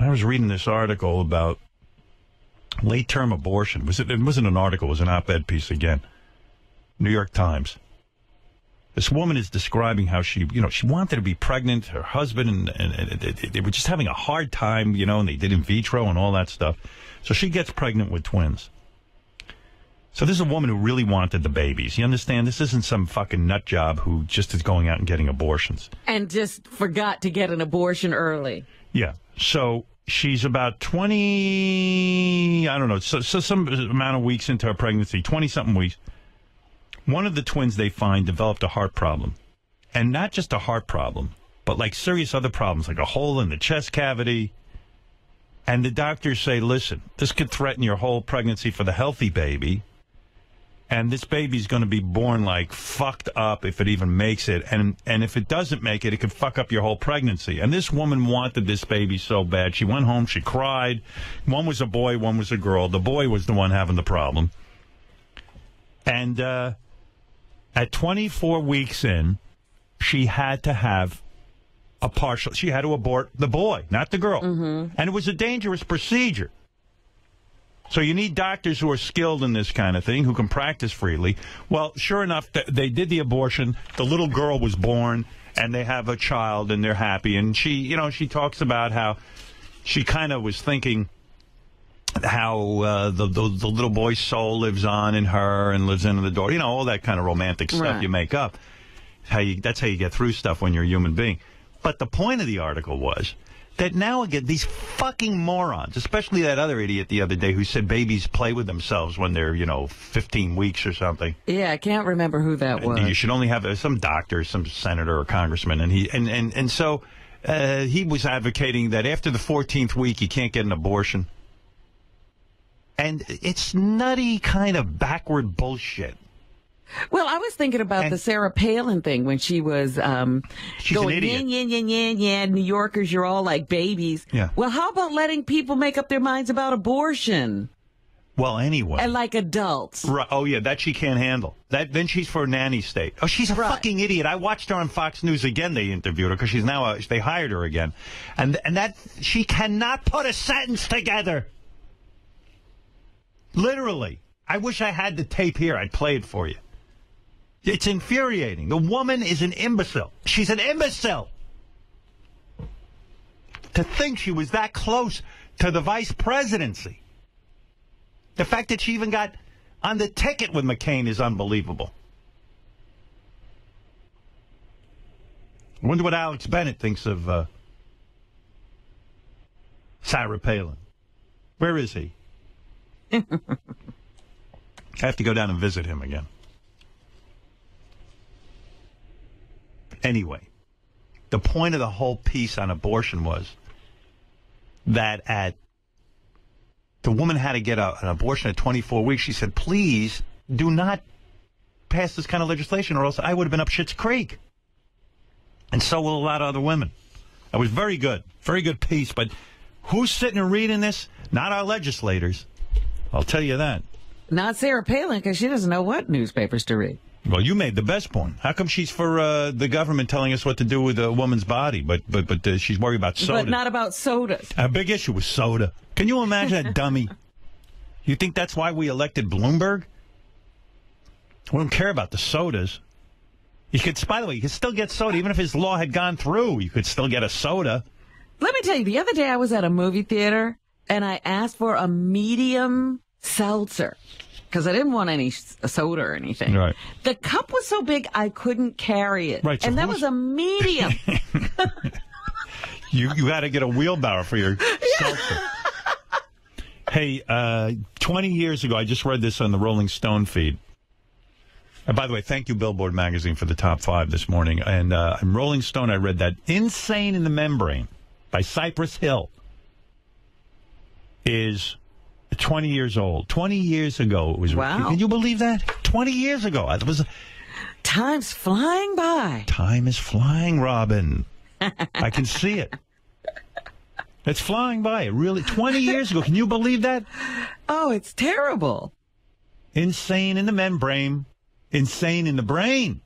I was reading this article about late-term abortion. It wasn't an article. It was an op-ed piece again. New York Times. This woman is describing how she wanted to be pregnant. Her husband and they were just having a hard time, and they did in vitro and all that stuff. So she gets pregnant with twins. So this is a woman who really wanted the babies. You understand? This isn't some fucking nut job who just is going out and getting abortions. And just forgot to get an abortion early. Yeah. So she's about 20, I don't know, so some amount of weeks into her pregnancy, 20-something weeks. One of the twins they find developed a heart problem. And not just a heart problem, but like serious other problems, like a hole in the chest cavity. And the doctors say, listen, this could threaten your whole pregnancy for the healthy baby. And this baby's going to be born, like, fucked up if it even makes it. And if it doesn't make it, it could fuck up your whole pregnancy. And this woman wanted this baby so bad. She went home. She cried. One was a boy. One was a girl. The boy was the one having the problem. And at 24 weeks in, she had to have she had to abort the boy, not the girl. Mm-hmm. And it was a dangerous procedure. So you need doctors who are skilled in this kind of thing, who can practice freely. Well, sure enough, they did the abortion. The little girl was born, and they have a child, and they're happy. And she talks about how she kind of was thinking how the little boy's soul lives on in her and lives in the door. All that kind of romantic stuff you make up. That's how you get through stuff when you're a human being. But the point of the article was that now again, these fucking morons, especially that other idiot the other day who said babies play with themselves when they're, 15 weeks or something. Yeah, I can't remember who that was. You should only have some doctor, some senator or congressman. And so he was advocating that after the 14th week, you can't get an abortion. And it's nutty kind of backward bullshit. Well, I was thinking about the Sarah Palin thing when she was she's going, an idiot. yeah, New Yorkers, you're all like babies. Yeah. Well, how about letting people make up their minds about abortion? Well, anyway. And like adults. Right. Oh, yeah, that she can't handle. Then she's for a nanny state. Oh, she's a fucking idiot. I watched her on Fox News again. They interviewed her because she's now, they hired her again. And that, she cannot put a sentence together. Literally. I wish I had the tape here. I'd play it for you. It's infuriating. The woman is an imbecile. She's an imbecile. To think she was that close to the vice presidency. The fact that she even got on the ticket with McCain is unbelievable. I wonder what Alex Bennett thinks of Sarah Palin. Where is he? I have to go down and visit him again. Anyway, the point of the whole piece on abortion was that the woman had to get an abortion at 24 weeks. She said, please do not pass this kind of legislation or else I would have been up Schitt's Creek. And so will a lot of other women. That was very good. Very good piece. But who's sitting and reading this? Not our legislators. I'll tell you that. Not Sarah Palin, because she doesn't know what newspapers to read. Well, you made the best point. How come she's for the government telling us what to do with a woman's body, but she's worried about soda? But not about sodas. Our big issue was soda. Can you imagine that dummy? You think that's why we elected Bloomberg? We don't care about the sodas. By the way, you could still get soda. Even if his law had gone through, you could still get a soda. Let me tell you, the other day I was at a movie theater, and I asked for a medium seltzer. Because I didn't want any soda or anything. Right. The cup was so big I couldn't carry it. Right. So and that was a medium. You got to get a wheelbarrow for your seltzer. Hey, 20 years ago, I just read this on the Rolling Stone feed. And by the way, thank you, Billboard magazine, for the top 5 this morning. And in Rolling Stone, I read that Insane in the Membrane by Cypress Hill is 20 years old. 20 years ago it was. Wow. Can you believe that? 20 years ago. It was. Time's flying by. Time is flying, Robin. I can see it. It's flying by. It really. 20 years ago. Can you believe that? Oh, it's terrible. Insane in the membrane. Insane in the brain.